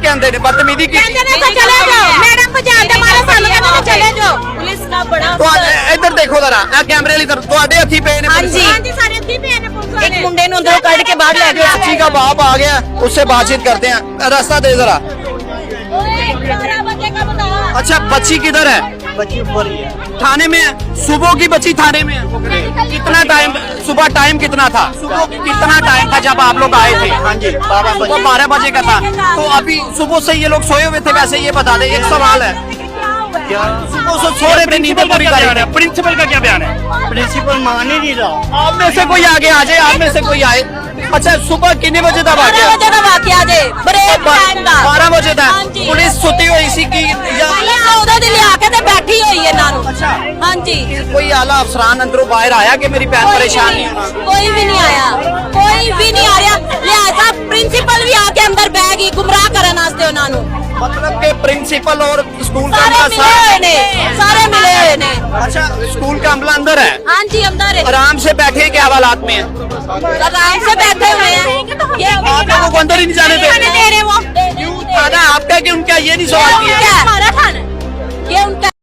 कहते हैं बदतमीजी की चले जाओ मैडम को जानते मारे सानू कहते चले जाओ पुलिस का बड़ा इधर देखो जरा कैमरे वाली तरफ ਤੁਹਾਡੇ ਹੱਥੀ ਪਏ ਨੇ हाँ जी सारे हत्थी पे ने पुलिस एक मुंडे नु अंदरों कढ के बाहर ले गए बच्ची का बाप आ गया उससे बातचीत करते हैं रास्ता दे जरा 12 बजे का बता अच्छा बच्ची किधर है बच्ची ऊपर ही है। थाने में है सुबह की बच्ची थाने में है कितना टाइम सुबह टाइम कितना था सुबह कितना टाइम था जब आप लोग आए थे हाँ जी 12 बजे। तो 12 बजे का था तो अभी सुबह से ये लोग सोए हुए थे वैसे ये बता दे एक सवाल है क्या सुबह से सो रहे थे नींद पूरी कर रहे थे प्रिंसिपल का क्या बयान है? प्रिंसिपल मान ही नहीं रहा। आप में से कोई आगे आ जाए आप में से कोई आए अच्छा सुबह कितने बजे तक आ 12 गया बजे का वाकया जे ब्रेक टाइम का 12 बजे तक हाँ जी। पुलिस सुती हुई सी की या ਉਹਦੇ ਦੀ ਲਿਆ ਕੇ ਤੇ ਬੈਠੀ ਹੋਈ ਹੈ ਇਹਨਾਂ ਨੂੰ अच्छा ਹਾਂਜੀ कोई आला अफसरान अंदरों बाहर आया कि मेरी बहन परेशान नहीं होना कोई भी नहीं आया कोई भी नहीं आया लिहाजा प्रिंसिपल भी आके अंदर बैठ गई गुमराह ਕਰਨ ਵਾਸਤੇ ਉਹਨਾਂ ਨੂੰ मतलब के प्रिंसिपल और स्कूल का ਸਾਰੇ अमला ਮਿਲੇ ਹੋਏ ਨੇ ਸਾਰੇ ਮਿਲੇ ਹੋਏ ਨੇ अच्छा स्कूल का अमला अंदर है ਹਾਂਜੀ अंदर है आराम से बैठे हैं क्या हालात में है आराम से बैठे हुए हैं ये आप लोगों को अंदर ही नहीं जाने दे दे रहे वो आधा आपका कि उनका ये नहीं सवाल किया हमारा खाना ये उनका